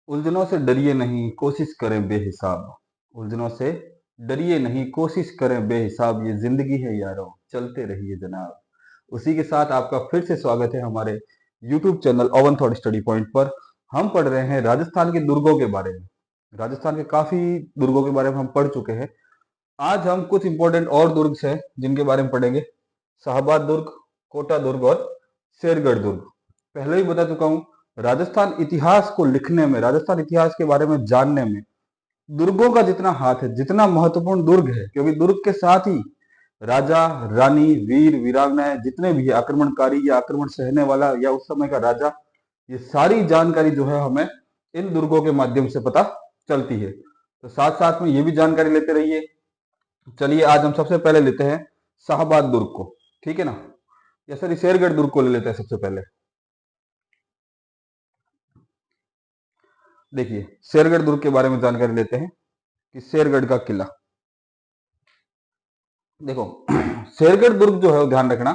उलझनों से डरिए नहीं, कोशिश करें बेहिसाब। उलझनों से डरिए नहीं, कोशिश करें बेहिसाब। ये जिंदगी है यारों, चलते रहिए जनाब। उसी के साथ आपका फिर से स्वागत है हमारे YouTube channel oven thought study point पर। हम पढ़ रहे हैं राजस्थान के दुर्गों के बारे में। राजस्थान के काफी दुर्गों के बारे में हम पढ़ चुके हैं। आज हम कुछ इंपॉर्टेंट और दुर्ग हैं जिनके बारे में पढ़ेंगे। शाहबाद दुर्ग, कोटा दुर्ग और शेरगढ़ दुर्ग। पहले ही बता चुका हूं, राजस्थान इतिहास को लिखने में, राजस्थान इतिहास के बारे में जानने में दुर्गों का जितना हाथ है, जितना महत्वपूर्ण दुर्ग है, क्योंकि दुर्ग के साथ ही राजा, रानी, वीर, वीरांगनाएं जितने भी है, आक्रमणकारी या आक्रमण सहने वाला या उस समय का राजा, ये सारी जानकारी जो है हमें इन दुर्गों के माध्यम से पता चलती है। तो साथ साथ में ये भी जानकारी लेते रहिए। चलिए आज हम सबसे पहले लेते हैं शाहबाद दुर्ग को, ठीक है ना, या सॉरी शेरगढ़ दुर्ग को ले लेते हैं सबसे पहले। देखिए शेरगढ़ दुर्ग के बारे में जानकारी लेते हैं कि शेरगढ़ का किला, देखो शेरगढ़ दुर्ग जो है ध्यान रखना,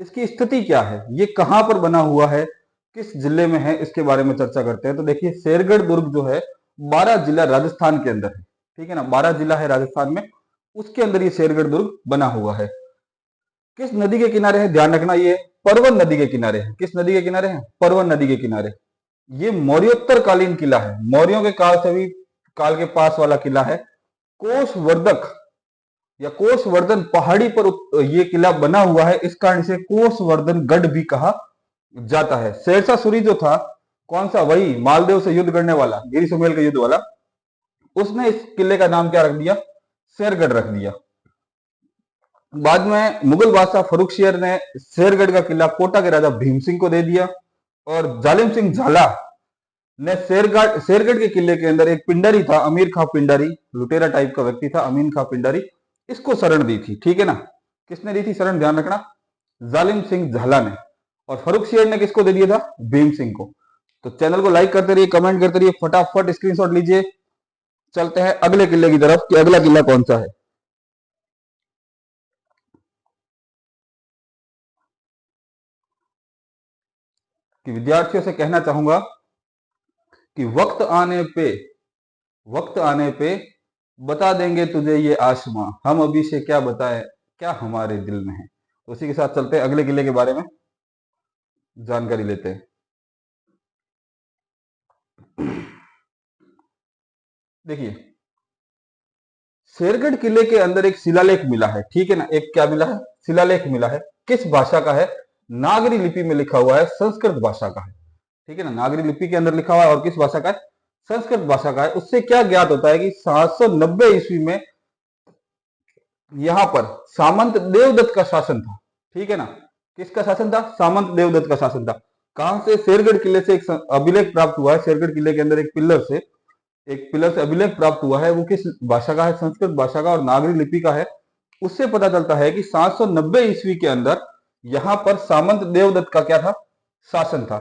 इसकी स्थिति क्या है, ये कहां पर बना हुआ है, किस जिले में है, इसके बारे में चर्चा करते हैं। तो देखिए शेरगढ़ दुर्ग जो है 12 जिला राजस्थान के अंदर है, ठीक है ना, 12 जिला है राजस्थान में, उसके अंदर ये शेरगढ़ दुर्ग बना हुआ है। किस नदी के किनारे है, ध्यान रखना, ये परवन नदी के किनारे है। किस नदी के किनारे है, परवन नदी के किनारे। ये मौर्योत्तर कालीन किला है, मौर्यों के काल से भी काल के पास वाला किला है। कोषवर्धक या कोषवर्धन पहाड़ी पर ये किला बना हुआ है, इस कारण से कोषवर्धन गढ़ भी कहा जाता है। शेरशाह सूरी जो था, कौन सा, वही मालदेव से युद्ध करने वाला, गिरी सुमेल का युद्ध वाला, उसने इस किले का नाम क्या रख दिया, शेरगढ़ रख दिया। बाद में मुगल बादशाह फर्रुखसियर ने शेरगढ़ का किला कोटा के राजा भीम सिंह को दे दिया, और जालिम सिंह झाला ने शेरगढ़ के किले के अंदर एक पिंडारी था, अमीर खां पिंडारी, लुटेरा टाइप का व्यक्ति था, अमीर खां पिंडारी, इसको शरण दी थी, ठीक है ना। किसने दी थी शरण, ध्यान रखना, जालिम सिंह झाला ने। और फर्रुखसियर ने किसको दे दिया था, भीम सिंह को। तो चैनल को लाइक करते रहिए, कमेंट करते रहिए, फटाफट स्क्रीनशॉट लीजिए। चलते हैं अगले किले की तरफ कि अगला किला कौन सा है। कि विद्यार्थियों से कहना चाहूंगा कि वक्त आने पे बता देंगे तुझे ये आसमां, हम अभी से क्या बताएं, क्या हमारे दिल में है। उसी के साथ चलते हैं अगले किले के बारे में जानकारी लेते हैं। देखिए शेरगढ़ किले के अंदर एक शिलालेख मिला है, ठीक है ना, एक क्या मिला है, शिलालेख मिला है। किस भाषा का है, नागरी लिपि में लिखा हुआ है, संस्कृत भाषा का है, ठीक है ना, नागरी लिपि के अंदर लिखा हुआ है और किस भाषा का है, संस्कृत भाषा का है। उससे क्या ज्ञात होता है कि 790 ईस्वी में यहां पर सामंत देवदत्त का शासन था, ठीक है ना। किसका शासन था, सामंत देवदत्त का शासन था। कहां से, शेरगढ़ किले से एक अभिलेख प्राप्त हुआ है, शेरगढ़ किले के अंदर एक पिलर से अभिलेख प्राप्त हुआ है। वो किस भाषा का है, संस्कृत भाषा का और नागरी लिपि का है। उससे पता चलता है कि 790 ईस्वी के अंदर यहां पर सामंत देवदत्त का क्या था, शासन था।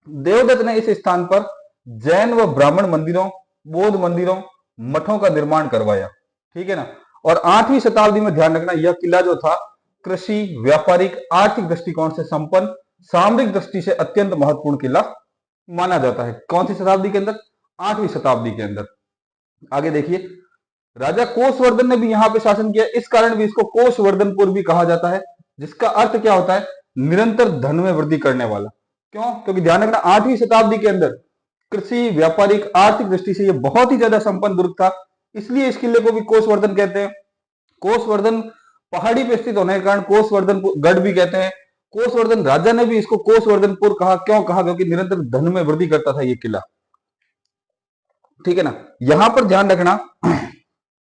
देवदत्त ने इस स्थान पर जैन व ब्राह्मण मंदिरों, बौद्ध मंदिरों, मठों का निर्माण करवाया, ठीक है ना। और 8वीं शताब्दी में ध्यान रखना, यह किला जो था कृषि, व्यापारिक, आर्थिक दृष्टिकोण से संपन्न, सामरिक दृष्टि से अत्यंत महत्वपूर्ण किला माना जाता है। कौन सी शताब्दी के अंदर, 8वीं शताब्दी के अंदर। आगे देखिए, राजा कोषवर्धन ने भी यहां पे शासन किया, इस कारण भी इसको कोषवर्धनपुर भी कहा जाता है, जिसका अर्थ क्या होता है, निरंतर धन में वृद्धि करने वाला। क्यों, क्योंकि ध्यान रखना 8वीं शताब्दी के अंदर कृषि, व्यापारिक, आर्थिक दृष्टि से यह बहुत ही ज्यादा संपन्न दुर्ग था, इसलिए इस किले को भी कोषवर्धन कहते हैं। कोषवर्धन पहाड़ी पे स्थित होने के कारण कोषवर्धन गढ़ भी कहते हैं। कोषवर्धन राजा ने भी इसको कोषवर्धनपुर कहा, क्यों कहा, क्योंकि निरंतर धन में वृद्धि करता था ये किला, ठीक है ना। यहां पर ध्यान रखना,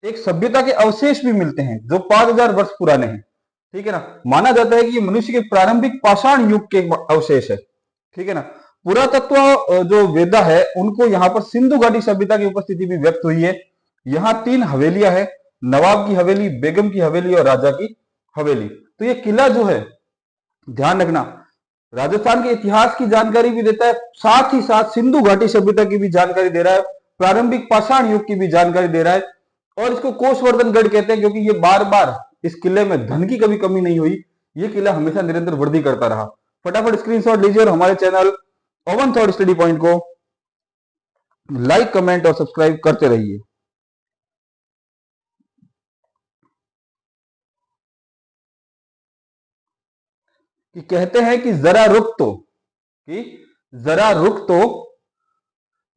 एक सभ्यता के अवशेष भी मिलते हैं जो 5000 वर्ष पुराने हैं, ठीक है ना। माना जाता है कि ये मनुष्य के प्रारंभिक पाषाण युग के अवशेष है, ठीक है ना। पुरातत्व जो वेदा है, उनको यहाँ पर सिंधु घाटी सभ्यता की उपस्थिति भी व्यक्त हुई है। यहाँ 3 हवेलियां हैं, नवाब की हवेली, बेगम की हवेली और राजा की हवेली। तो ये किला जो है, ध्यान रखना, राजस्थान के इतिहास की जानकारी भी देता है, साथ ही साथ सिंधु घाटी सभ्यता की भी जानकारी दे रहा है, प्रारंभिक पाषाण युग की भी जानकारी दे रहा है। और इसको कोषवर्धन गढ़ कहते हैं क्योंकि ये बार बार इस किले में धन की कभी कमी नहीं हुई, ये किला हमेशा निरंतर वृद्धि करता रहा। फटाफट स्क्रीनशॉट लीजिए और हमारे channel oven thought study point को लाइक कमेंट और सब्सक्राइब करते रहिए। कि कहते हैं कि जरा रुक तो, कि जरा रुक तो,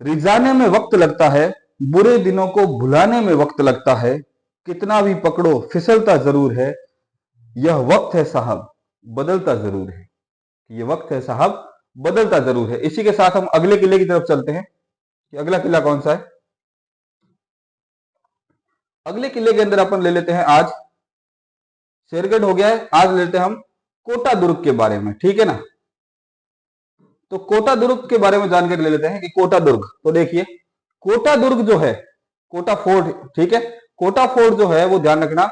रिझाने में वक्त लगता है, बुरे दिनों को भुलाने में वक्त लगता है, कितना भी पकड़ो फिसलता जरूर है, यह वक्त है साहब बदलता जरूर है। ये वक्त है साहब बदलता जरूर है। इसी के साथ हम अगले किले की तरफ चलते हैं कि अगला किला कौन सा है। अगले किले के अंदर अपन ले लेते हैं, आज शेरगढ़ हो गया है, आज लेते हैं हम कोटा दुर्ग के बारे में, ठीक है ना। तो कोटा दुर्ग के बारे में जानकारी ले लेते हैं कि कोटा दुर्ग, तो देखिए कोटा दुर्ग जो है, कोटा फोर्ट, ठीक है, कोटा फोर्ट जो है वो ध्यान रखना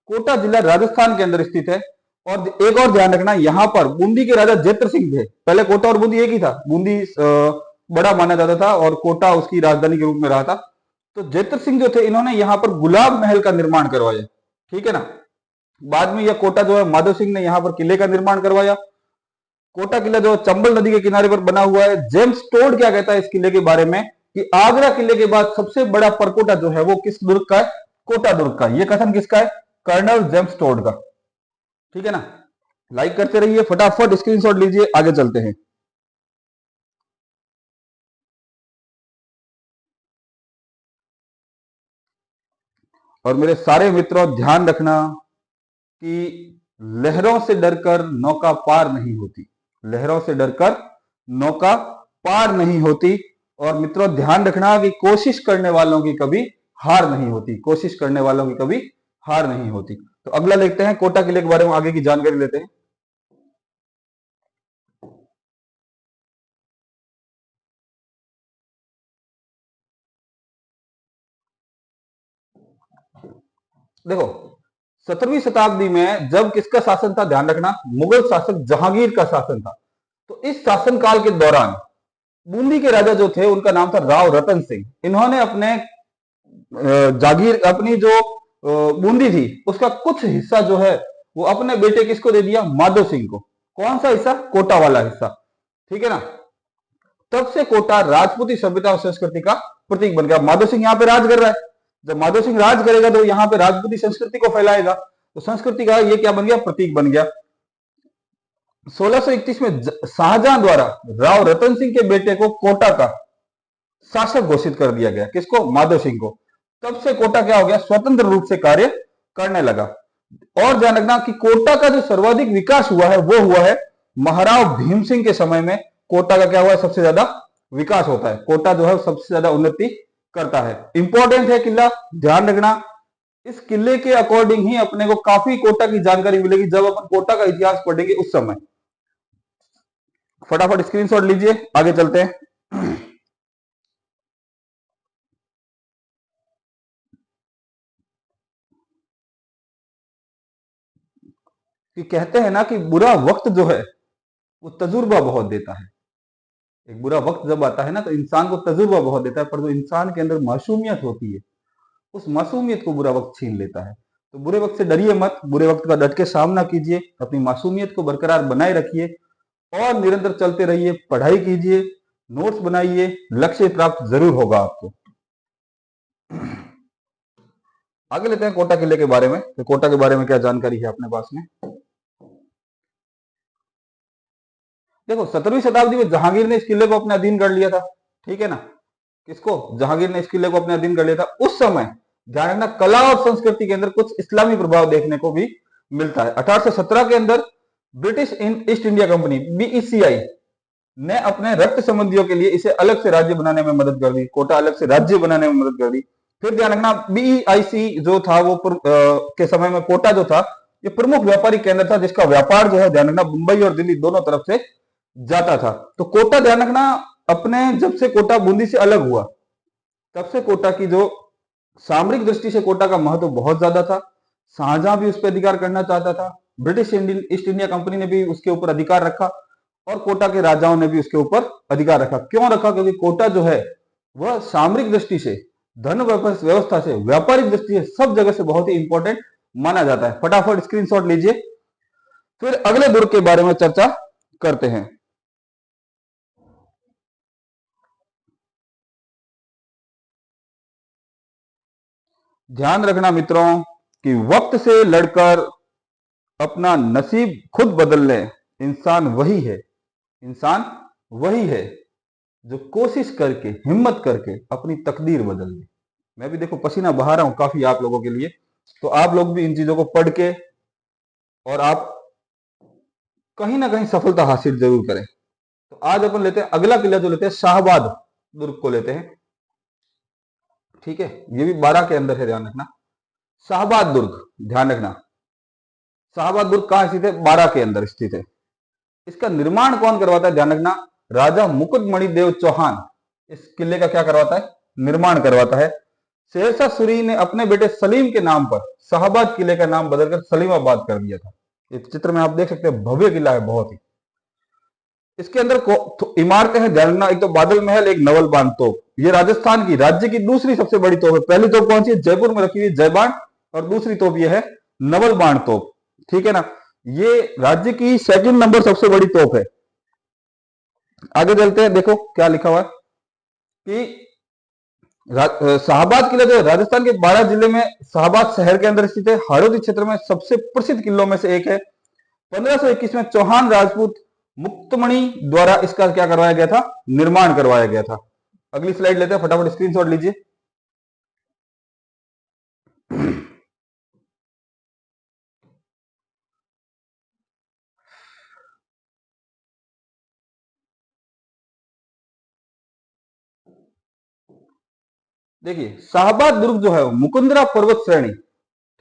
कोटा जिला राजस्थान के अंदर स्थित है। और एक और ध्यान रखना, यहां पर बूंदी के राजा जेत्र सिंह थे। पहले कोटा और बूंदी एक ही था, बूंदी बड़ा माना जाता था और कोटा उसकी राजधानी के रूप में रहा था। तो जेत्र सिंह जो थे, इन्होंने यहां पर गुलाब महल का निर्माण करवाया, ठीक है ना। बाद में यह कोटा जो है माधव सिंह ने यहां पर किले का निर्माण करवाया। कोटा किला जो चंबल नदी के किनारे पर बना हुआ है। जेम्स टोड क्या कहता है इस किले के बारे में कि आगरा किले के बाद सबसे बड़ा परकोटा जो है वो किस दुर्ग का है, कोटा दुर्ग का। यह कथन किसका है, कर्नल जेम्स टोड का, ठीक है ना। लाइक करते रहिए, फटाफट स्क्रीनशॉट लीजिए, आगे चलते हैं। और मेरे सारे मित्रों ध्यान रखना कि लहरों से डरकर नौका पार नहीं होती, लहरों से डरकर नौका पार नहीं होती। और मित्रों ध्यान रखना कि कोशिश करने वालों की कभी हार नहीं होती, कोशिश करने वालों की कभी हार नहीं होती। तो अगला देखते हैं, कोटा किले के बारे में आगे की जानकारी लेते हैं। देखो 17वीं शताब्दी में जब किसका शासन था, ध्यान रखना मुगल शासक जहांगीर का शासन था। तो इस शासनकाल के दौरान बूंदी के राजा जो थे उनका नाम था राव रतन सिंह। इन्होंने अपने जागीर, अपनी जो बूंदी थी उसका कुछ हिस्सा जो है वो अपने बेटे किसको दे दिया, माधव सिंह को। कौन सा हिस्सा, कोटा वाला हिस्सा, ठीक है ना। तब से कोटा राजपूती सभ्यता और संस्कृति का प्रतीक बन गया। माधव सिंह यहाँ पे राज कर रहा है, जब माधव सिंह राज करेगा तो यहाँ पे राजपूती संस्कृति को फैलाएगा, तो संस्कृति का ये क्या बन गया, प्रतीक बन गया। 1631 में शाहजहां द्वारा राव रतन सिंह के बेटे को कोटा का शासक घोषित कर दिया गया, किसको, माधव सिंह को। तब से कोटा क्या हो गया, स्वतंत्र रूप से कार्य करने लगा। और ध्यान रखना कि कोटा का जो सर्वाधिक विकास हुआ है वो हुआ है महाराव भीम सिंह के समय में। कोटा का क्या हुआ है, सबसे ज्यादा विकास होता है, कोटा जो है सबसे ज्यादा उन्नति करता है। इंपॉर्टेंट है किला, ध्यान रखना। इस किले के अकॉर्डिंग ही अपने को काफी कोटा की जानकारी मिलेगी जब अपन कोटा का इतिहास पढ़ेंगे उस समय। फटाफट स्क्रीनशॉट लीजिए, आगे चलते हैं। कि कहते हैं ना कि बुरा वक्त जो है वो तजुर्बा बहुत देता है। एक बुरा वक्त जब आता है ना तो इंसान को तजुर्बा बहुत देता है, पर जो इंसान के अंदर मासूमियत होती है उस मासूमियत को बुरा वक्त छीन लेता है। तो बुरे वक्त से डरिए मत, बुरे वक्त का डट के सामना कीजिए, अपनी मासूमियत को बरकरार बनाए रखिए और निरंतर चलते रहिए, पढ़ाई कीजिए, नोट्स बनाइए, लक्ष्य प्राप्त जरूर होगा आपको। आगे लेते हैं कोटा किले के बारे में। तो कोटा के बारे में क्या जानकारी है अपने पास में, देखो 17वीं शताब्दी में जहांगीर ने इस किले को अपने अधीन कर लिया था, ठीक है ना। किसको, जहांगीर ने इस किले को अपने अधीन कर लिया था। उस समय ध्यान रखना कला और संस्कृति के अंदर कुछ इस्लामी प्रभाव देखने को भी मिलता है। 1817 के अंदर ब्रिटिश ईस्ट इंडिया कंपनी बीईसीआई ने अपने रक्त संबंधियों के लिए इसे अलग से राज्य बनाने में मदद कर दी, कोटा अलग से राज्य बनाने में मदद कर दी। फिर ध्यान रखना बीईआईसी जो था वो के समय में कोटा जो था ये प्रमुख व्यापारी केंद्र था, जिसका व्यापार जो है ध्यान रखना मुंबई और दिल्ली दोनों तरफ से जाता था। तो कोटा ध्यान रखना अपने जब से कोटा बूंदी से अलग हुआ तब से कोटा की जो सामरिक दृष्टि से कोटा का महत्व बहुत ज्यादा था। शाहजहां भी उस पर अधिकार करना चाहता था, ब्रिटिश ईस्ट इंडिया कंपनी ने भी उसके ऊपर अधिकार रखा और कोटा के राजाओं ने भी उसके ऊपर अधिकार रखा। क्यों रखा, क्योंकि कोटा जो है वह सामरिक दृष्टि से, धन व्यवस्था से, व्यापारिक दृष्टि से, सब जगह से बहुत ही इंपॉर्टेंट माना जाता है। फटाफट स्क्रीनशॉट लीजिए, फिर अगले दुर्ग के बारे में चर्चा करते हैं। ध्यान रखना मित्रों कि वक्त से लड़कर अपना नसीब खुद बदल ले, इंसान वही है जो कोशिश करके, हिम्मत करके अपनी तकदीर बदल ले। मैं भी देखो पसीना बहा रहा हूं काफी आप लोगों के लिए, तो आप लोग भी इन चीजों को पढ़ के और आप कहीं ना कहीं सफलता हासिल जरूर करें। तो आज अपन लेते हैं अगला किला, जो लेते हैं शाहबाद दुर्ग को लेते हैं। ठीक है, ये भी 12 के अंदर है, ध्यान रखना। शाहबाद दुर्ग, ध्यान रखना, शाहबाद दुर्ग कहां स्थित है? 12 के अंदर स्थित है। इसका निर्माण कौन करवाता है? ध्यान रखना, राजा मुकुटमणि देव चौहान इस किले का क्या करवाता है? निर्माण करवाता है। शेरशाह सूरी ने अपने बेटे सलीम के नाम पर शाहबाद किले का नाम बदलकर सलीमाबाद कर दिया था। इस चित्र में आप देख सकते हैं, भव्य किला है बहुत ही। इसके अंदर इमारतें हैं, ध्यान रखना, एक तो बादल महल, एक नवल बांध तोप। ये राजस्थान की राज्य की दूसरी सबसे बड़ी तोप है। पहली तोप कौन सी है? जयपुर में रखी हुई जयबाण, और दूसरी तोप ये है नवल बाण तोप। ठीक है ना, ये राज्य की सेकंड नंबर सबसे बड़ी तोप है। आगे चलते हैं, देखो क्या लिखा हुआ है कि शाहबाद किला जो है राजस्थान के 12 जिले में शाहबाद शहर के अंदर स्थित है। हाड़ौती क्षेत्र में सबसे प्रसिद्ध किलों में से एक है। 1521 में चौहान राजपूत मुक्तमणि द्वारा इसका क्या करवाया गया था? निर्माण करवाया गया था। अगली स्लाइड लेते हैं, फटाफट स्क्रीनशॉट लीजिए। देखिए, शाहबाद दुर्ग जो है वो मुकुंदरा पर्वत श्रेणी,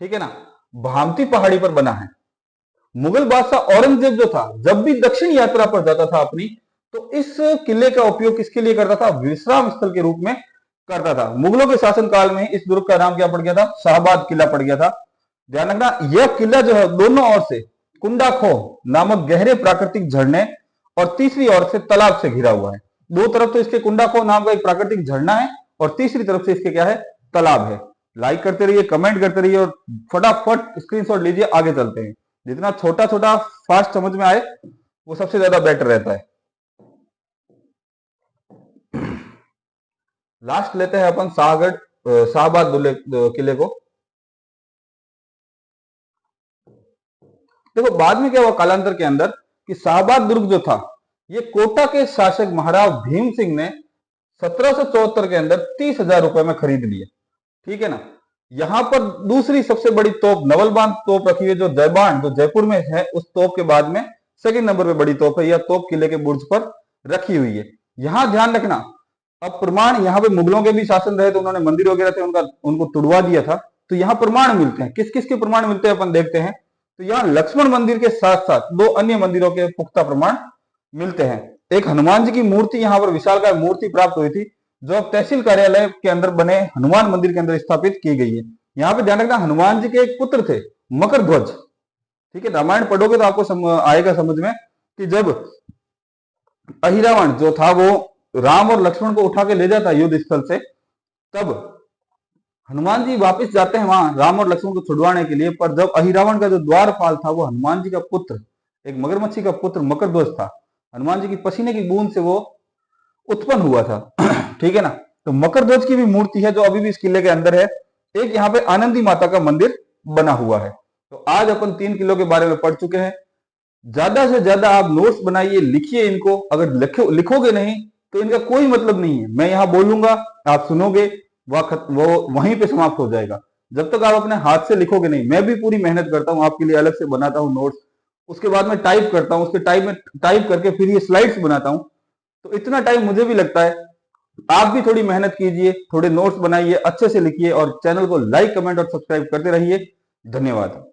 ठीक है ना, भामती पहाड़ी पर बना है। मुगल बादशाह औरंगजेब जो था, जब भी दक्षिण यात्रा पर जाता था अपनी, तो इस किले का उपयोग किसके लिए करता था? विश्राम स्थल के रूप में करता था। मुगलों के शासनकाल में इस दुर्ग का नाम क्या पड़ गया था? शाहबाद किला पड़ गया था। ध्यान रखना, यह किला जो है दोनों ओर से कुंडाखो नामक गहरे प्राकृतिक झरने और तीसरी ओर से तालाब से घिरा हुआ है। दो तरफ तो इसके कुंडाखो नाम का एक प्राकृतिक झरना है और तीसरी तरफ से इसके क्या है? तालाब है। लाइक करते रहिए, कमेंट करते रहिए और फटाफट स्क्रीनशॉट लीजिए। आगे चलते हैं, जितना छोटा छोटा फास्ट समझ में आए वो सबसे ज्यादा बेटर रहता है। लास्ट लेते हैं अपन शाहबाद किले को। देखो बाद में क्या हुआ कालांतर के अंदर कि शाहबाद दुर्ग जो था ये कोटा के शासक महाराज भीम सिंह ने 1774 के अंदर 30,000 रुपए में खरीद लिए। ठीक है ना, यहां पर दूसरी सबसे बड़ी तोप नवलबांध तोप रखी हुई है, जो जयबान जो जयपुर में है, उस तोप के बाद में सेकंड नंबर पे बड़ी तोप है। यह तोप किले के बुर्ज पर रखी हुई है। यहां ध्यान रखना, अब प्रमाण, यहाँ पे मुगलों के भी शासन रहे तो उन्होंने मंदिर वगैरह थे उनको तुड़वा दिया था, तो यहाँ प्रमाण मिलते हैं। किस किस के प्रमाण मिलते हैं अपन देखते हैं। तो यहाँ लक्ष्मण मंदिर के साथ साथ दो अन्य मंदिरों के पुख्ता प्रमाण मिलते हैं। एक हनुमान जी की मूर्ति यहाँ पर विशालकाय मूर्ति प्राप्त हुई थी, जो अब तहसील कार्यालय के अंदर बने हनुमान मंदिर के अंदर स्थापित की गई है। यहाँ पे ध्यान रखना, हनुमान जी के एक पुत्र थे मकर ध्वज। ठीक है, रामायण पढ़ोगे तो आपको आएगा समझ में कि जब अहिरावण जो था वो राम और लक्ष्मण को उठा के ले जाता युद्ध स्थल से, तब हनुमान जी वापस जाते हैं वहां राम और लक्ष्मण को छुड़वाने के लिए। पर जब अहिरावण का जो द्वारपाल था वो हनुमान जी का पुत्र, एक मगरमच्छी का पुत्र मकरध्वज था। हनुमान जी की पसीने की बूंद से वो उत्पन्न हुआ था। ठीक है ना, तो मकरध्वज की भी मूर्ति है जो अभी भी इस किले के अंदर है। एक यहाँ पे आनंदी माता का मंदिर बना हुआ है। तो आज अपन 3 किलों के बारे में पढ़ चुके हैं। ज्यादा से ज्यादा आप नोट्स बनाइए, लिखिए इनको। अगर लिखोगे नहीं तो इनका कोई मतलब नहीं है। मैं यहाँ बोलूंगा, आप सुनोगे, वो वहीं पे समाप्त हो जाएगा। जब तक आप अपने हाथ से लिखोगे नहीं। मैं भी पूरी मेहनत करता हूँ आपके लिए, अलग से बनाता हूँ नोट्स, उसके बाद में टाइप करता हूँ, उसके टाइप करके फिर ये स्लाइड्स बनाता हूँ। तो इतना टाइम मुझे भी लगता है। आप भी थोड़ी मेहनत कीजिए, थोड़े नोट्स बनाइए, अच्छे से लिखिए और चैनल को लाइक, कमेंट और सब्सक्राइब करते रहिए। धन्यवाद।